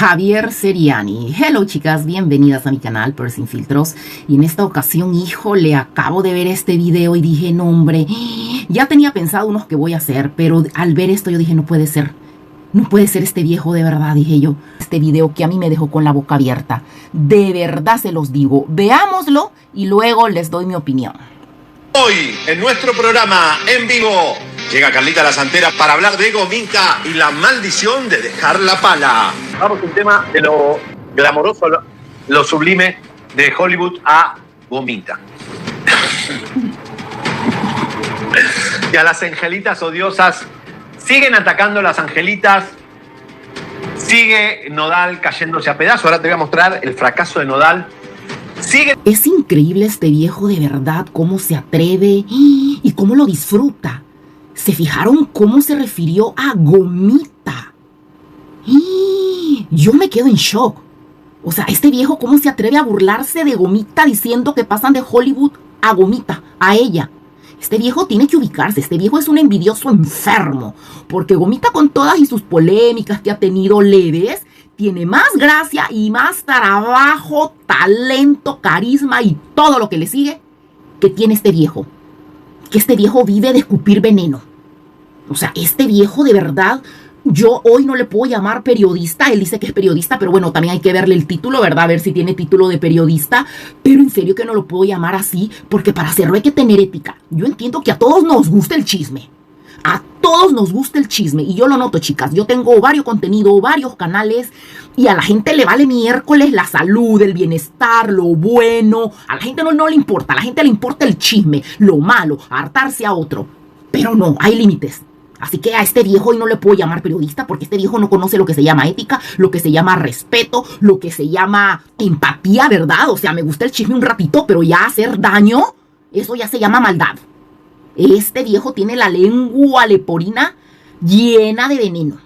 Javier Seriani. Hello chicas, bienvenidas a mi canal Pero Sin Filtros. Y en esta ocasión, híjole, acabo de ver este video y dije, no hombre, ya tenía pensado unos que voy a hacer, pero al ver esto yo dije, no puede ser. No puede ser este viejo de verdad, dije yo. Este video que a mí me dejó con la boca abierta. De verdad se los digo. Veámoslo y luego les doy mi opinión. Hoy, en nuestro programa en vivo, llega Carlita La Santera para hablar de Gomita y la maldición de dejar la pala. Vamos a un tema de lo glamoroso, lo sublime de Hollywood a Gomita. Y a las angelitas odiosas. Siguen atacando las angelitas. Sigue Nodal cayéndose a pedazos. Ahora te voy a mostrar el fracaso de Nodal. Es increíble este viejo de verdad, cómo se atreve y cómo lo disfruta. ¿Se fijaron cómo se refirió a Gomita? Yo me quedo en shock. O sea, este viejo cómo se atreve a burlarse de Gomita diciendo que pasan de Hollywood a Gomita, a ella. Este viejo tiene que ubicarse, este viejo es un envidioso enfermo, porque Gomita con todas y sus polémicas que ha tenido leves, tiene más gracia y más trabajo, talento, carisma y todo lo que le sigue que tiene este viejo. Que este viejo vive de escupir veneno. O sea, este viejo de verdad, yo hoy no le puedo llamar periodista. Él dice que es periodista, pero bueno, también hay que verle el título, ¿verdad? A ver si tiene título de periodista. Pero en serio que no lo puedo llamar así, porque para hacerlo hay que tener ética. Yo entiendo que a todos nos gusta el chisme. A todos nos gusta el chisme y yo lo noto, chicas. Yo tengo varios contenidos, varios canales y a la gente le vale miércoles la salud, el bienestar, lo bueno. A la gente no le importa, a la gente le importa el chisme, lo malo, hartarse a otro. Pero no, hay límites. Así que a este viejo hoy no le puedo llamar periodista porque este viejo no conoce lo que se llama ética, lo que se llama respeto, lo que se llama empatía, ¿verdad? O sea, me gusta el chisme un ratito, pero ya hacer daño, eso ya se llama maldad. Este viejo tiene la lengua leporina llena de veneno.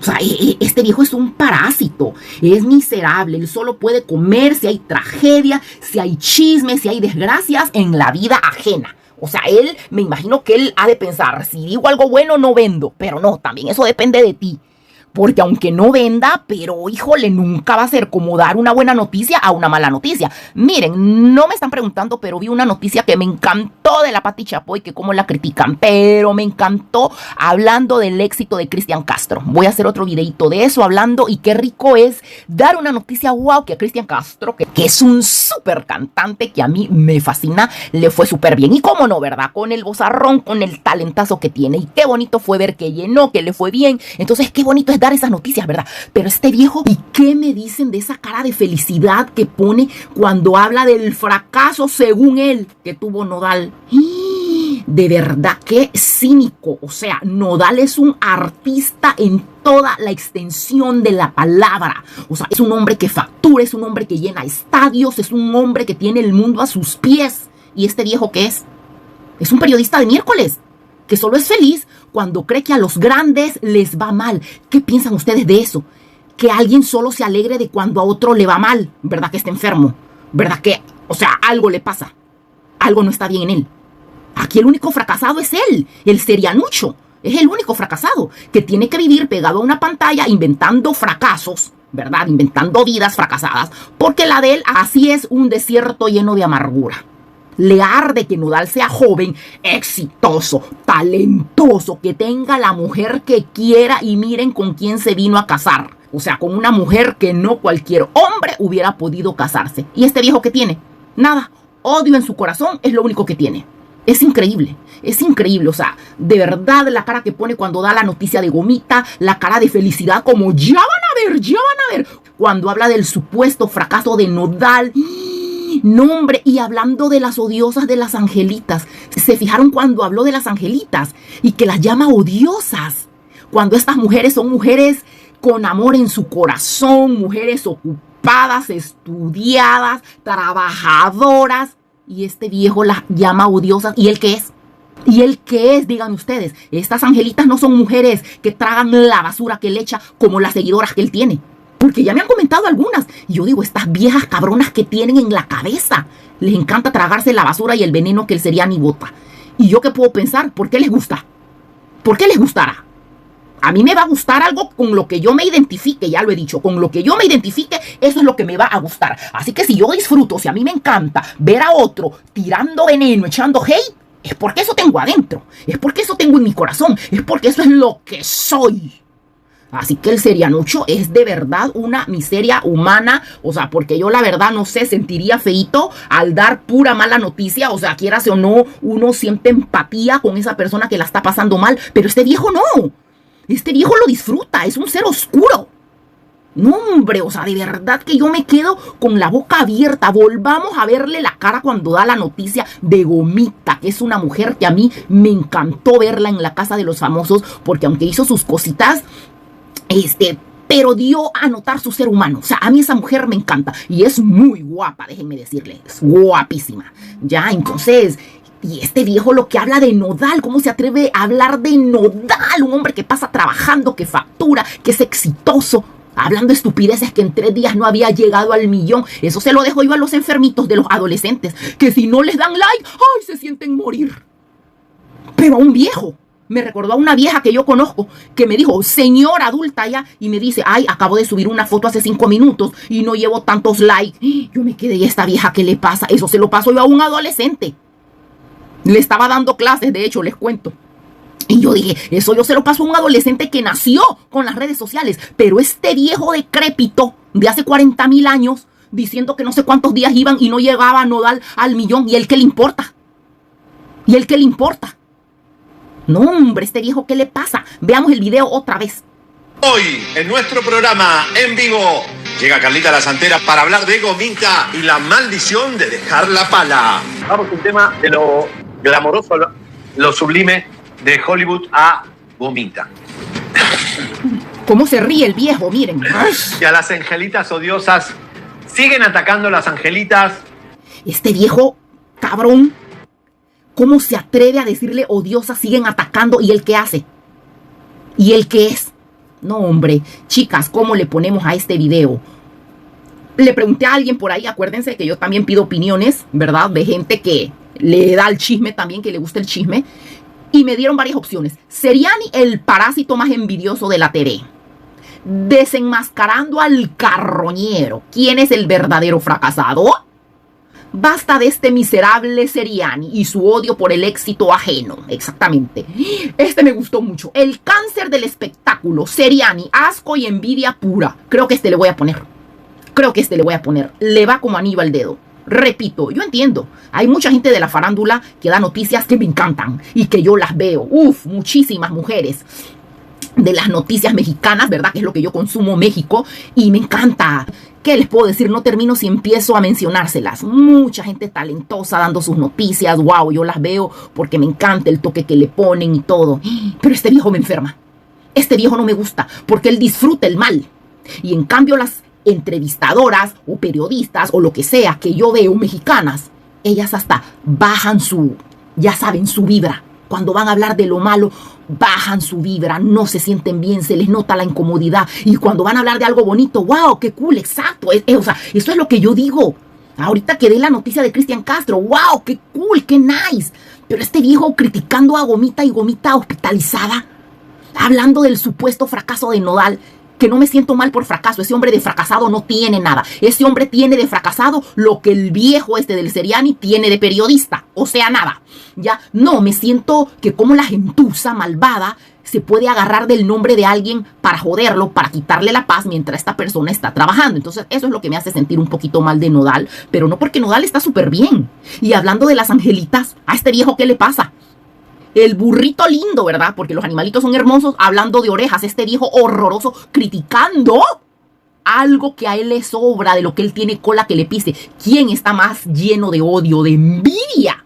O sea, este viejo es un parásito, es miserable, él solo puede comer si hay tragedia, si hay chisme, si hay desgracias en la vida ajena. O sea, él, me imagino que él ha de pensar, si digo algo bueno no vendo, pero no, también eso depende de ti. Porque aunque no venda, pero híjole, nunca va a ser como dar una buena noticia a una mala noticia. Miren, no me están preguntando, pero vi una noticia que me encantó de la Pati Chapoy, que cómo la critican, pero me encantó hablando del éxito de Cristian Castro. Voy a hacer otro videito de eso hablando y qué rico es dar una noticia wow que a Cristian Castro, que es un súper cantante que a mí me fascina, le fue súper bien. Y cómo no, ¿verdad? Con el vozarrón, con el talentazo que tiene. Y qué bonito fue ver que llenó, que le fue bien. Entonces, qué bonito es dar esas noticias, ¿verdad? Pero este viejo, ¿y qué me dicen de esa cara de felicidad que pone cuando habla del fracaso, según él, que tuvo Nodal? De verdad, qué cínico. O sea, Nodal es un artista en toda la extensión de la palabra. O sea, es un hombre que factura, es un hombre que llena estadios, es un hombre que tiene el mundo a sus pies. ¿Y este viejo qué es? Es un periodista de miércoles, que solo es feliz cuando cree que a los grandes les va mal. ¿Qué piensan ustedes de eso? Que alguien solo se alegre de cuando a otro le va mal, ¿verdad? Que está enfermo, ¿verdad? Que, o sea, algo le pasa, algo no está bien en él. Aquí el único fracasado es él, el serianucho. Es el único fracasado que tiene que vivir pegado a una pantalla inventando fracasos, ¿verdad? Inventando vidas fracasadas, porque la de él así es un desierto lleno de amargura. Le arde que Nodal sea joven, exitoso, talentoso, que tenga la mujer que quiera y miren con quién se vino a casar. O sea, con una mujer que no cualquier hombre hubiera podido casarse. ¿Y este viejo qué tiene? Nada. Odio en su corazón es lo único que tiene. Es increíble, o sea, de verdad la cara que pone cuando da la noticia de Gomita, la cara de felicidad como ya van a ver, cuando habla del supuesto fracaso de Nodal. No, hombre, y hablando de las odiosas de las angelitas, ¿se fijaron cuando habló de las angelitas y que las llama odiosas? Cuando estas mujeres son mujeres con amor en su corazón, mujeres ocupadas, estudiadas, trabajadoras, y este viejo las llama odiosas. ¿Y él qué es? ¿Y él qué es? Digan ustedes. Estas angelitas no son mujeres que tragan la basura que le echa como las seguidoras que él tiene. Porque ya me han comentado algunas. Y yo digo, estas viejas cabronas que tienen en la cabeza. Les encanta tragarse la basura y el veneno que el Seriani bota. ¿Y yo qué puedo pensar? ¿Por qué les gusta? ¿Por qué les gustará? A mí me va a gustar algo con lo que yo me identifique, ya lo he dicho, con lo que yo me identifique, eso es lo que me va a gustar. Así que si yo disfruto, si a mí me encanta ver a otro tirando veneno, echando hate, es porque eso tengo adentro, es porque eso tengo en mi corazón, es porque eso es lo que soy. Así que el serianucho es de verdad una miseria humana, o sea, porque yo la verdad no sé, sentiría feíto al dar pura mala noticia, o sea, quieras o no, uno siente empatía con esa persona que la está pasando mal, pero este viejo no. Este viejo lo disfruta, es un ser oscuro. No, hombre, o sea, de verdad que yo me quedo con la boca abierta. Volvamos a verle la cara cuando da la noticia de Gomita, que es una mujer que a mí me encantó verla en La Casa de los Famosos, porque aunque hizo sus cositas, pero dio a notar su ser humano. O sea, a mí esa mujer me encanta y es muy guapa, déjenme decirles, es guapísima. Ya, entonces... Y este viejo lo que habla de Nodal, ¿cómo se atreve a hablar de Nodal? Un hombre que pasa trabajando, que factura, que es exitoso, hablando estupideces que en 3 días no había llegado al 1.000.000. Eso se lo dejo yo a los enfermitos de los adolescentes, que si no les dan like, ¡ay! Se sienten morir. Pero a un viejo, me recordó a una vieja que yo conozco, que me dijo, señora adulta ya, y me dice, ay, acabo de subir una foto hace 5 minutos y no llevo tantos likes. Yo me quedé, ¿y esta vieja qué le pasa? Eso se lo paso yo a un adolescente. Le estaba dando clases, de hecho, les cuento. Y yo dije, eso yo se lo paso a un adolescente que nació con las redes sociales. Pero este viejo decrépito de hace 40,000 años, diciendo que no sé cuántos días iban y no llegaba Nodal al 1.000.000. ¿Y él qué le importa? ¿Y él qué le importa? No, hombre, este viejo, ¿qué le pasa? Veamos el video otra vez. Hoy, en nuestro programa en vivo, llega Carlita La Santera para hablar de Gomita y la maldición de dejar la pala. Vamos a un tema de lo glamoroso, lo sublime de Hollywood a Gomita. ¿Cómo se ríe el viejo? Miren. Y a las angelitas odiosas siguen atacando las angelitas. Este viejo cabrón, ¿cómo se atreve a decirle odiosas? Siguen atacando. ¿Y él qué hace? ¿Y él qué es? No, hombre. Chicas, ¿cómo le ponemos a este video? Le pregunté a alguien por ahí, acuérdense que yo también pido opiniones, ¿verdad? De gente que le da el chisme también, que le gusta el chisme. Y me dieron varias opciones. Seriani, el parásito más envidioso de la TV. Desenmascarando al carroñero. ¿Quién es el verdadero fracasado? Basta de este miserable Seriani y su odio por el éxito ajeno. Exactamente. Este me gustó mucho. El cáncer del espectáculo. Seriani, asco y envidia pura. Creo que le voy a poner. Le va como anillo al dedo. Repito, yo entiendo. Hay mucha gente de la farándula que da noticias que me encantan y que yo las veo. Uf, muchísimas mujeres de las noticias mexicanas, ¿verdad? Que es lo que yo consumo, México, y me encanta. ¿Qué les puedo decir? No termino si empiezo a mencionárselas. Mucha gente talentosa dando sus noticias. Wow, yo las veo porque me encanta el toque que le ponen y todo. Pero este viejo me enferma. Este viejo no me gusta porque él disfruta el mal. Y en cambio las entrevistadoras o periodistas o lo que sea que yo veo mexicanas, ellas hasta bajan ya saben, su vibra. Cuando van a hablar de lo malo, bajan su vibra, no se sienten bien, se les nota la incomodidad. Y cuando van a hablar de algo bonito, wow, qué cool, exacto. O sea, eso es lo que yo digo. Ahorita que dé la noticia de Cristian Castro, wow, qué cool, qué nice. Pero este viejo criticando a Gomita y Gomita hospitalizada, hablando del supuesto fracaso de Nodal, que no me siento mal por fracaso. Ese hombre de fracasado no tiene nada. Ese hombre tiene de fracasado lo que el viejo del Seriani tiene de periodista. O sea, nada. Ya, no, me siento que como la gentuza malvada se puede agarrar del nombre de alguien para joderlo, para quitarle la paz mientras esta persona está trabajando. Entonces, eso es lo que me hace sentir un poquito mal de Nodal, pero no porque Nodal está súper bien. Y hablando de las angelitas, a este viejo, ¿qué le pasa? El burrito lindo, ¿verdad? Porque los animalitos son hermosos. Hablando de orejas, este viejo horroroso criticando algo que a él le sobra, de lo que él tiene cola que le pise. ¿Quién está más lleno de odio, de envidia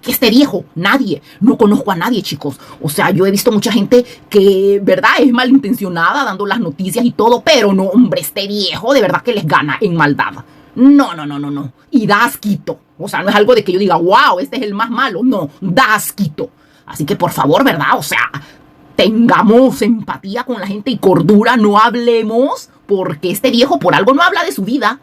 que este viejo? Nadie. No conozco a nadie, chicos. O sea, yo he visto mucha gente que, ¿verdad?, es malintencionada dando las noticias y todo, pero no, hombre, este viejo de verdad que les gana en maldad. No. Y da asquito. O sea, no es algo de que yo diga, wow, este es el más malo. No, da asquito. Así que por favor, ¿verdad? O sea, tengamos empatía con la gente y cordura, no hablemos, porque este viejo por algo no habla de su vida,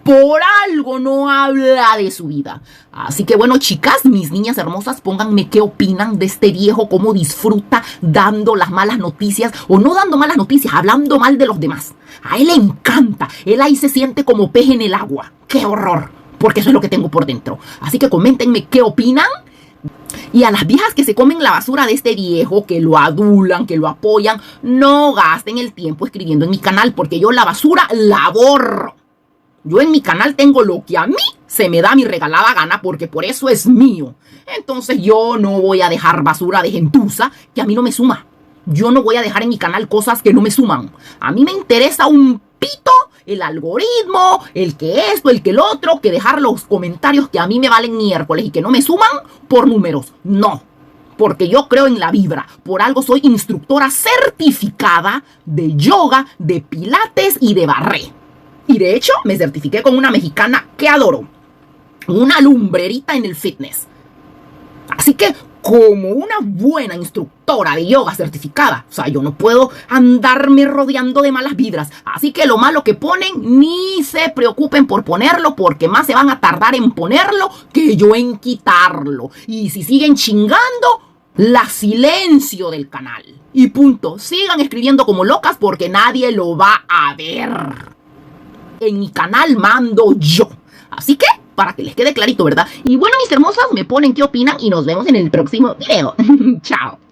por algo no habla de su vida. Así que bueno, chicas, mis niñas hermosas, pónganme qué opinan de este viejo, cómo disfruta dando las malas noticias, o no dando malas noticias, hablando mal de los demás. A él le encanta, él ahí se siente como pez en el agua. ¡Qué horror! Porque eso es lo que tengo por dentro. Así que coméntenme qué opinan. Y a las viejas que se comen la basura de este viejo, que lo adulan, que lo apoyan, no gasten el tiempo escribiendo en mi canal, porque yo la basura la borro. Yo en mi canal tengo lo que a mí se me da mi regalada gana, porque por eso es mío. Entonces yo no voy a dejar basura de gentuza que a mí no me suma. Yo no voy a dejar en mi canal cosas que no me suman. A mí me interesa un pito el algoritmo, el que esto, el que el otro, que dejar los comentarios que a mí me valen miércoles y que no me suman por números. No, porque yo creo en la vibra. Por algo soy instructora certificada de yoga, de pilates y de barré. Y de hecho me certifiqué con una mexicana que adoro, una lumbrerita en el fitness. Así que como una buena instructora de yoga certificada, o sea, yo no puedo andarme rodeando de malas vibras. Así que lo malo que ponen, ni se preocupen por ponerlo, porque más se van a tardar en ponerlo que yo en quitarlo. Y si siguen chingando, la silencio del canal. Y punto. Sigan escribiendo como locas porque nadie lo va a ver. En mi canal mando yo. Así que, para que les quede clarito, ¿verdad? Y bueno, mis hermosas, me ponen qué opinan y nos vemos en el próximo video. Chao.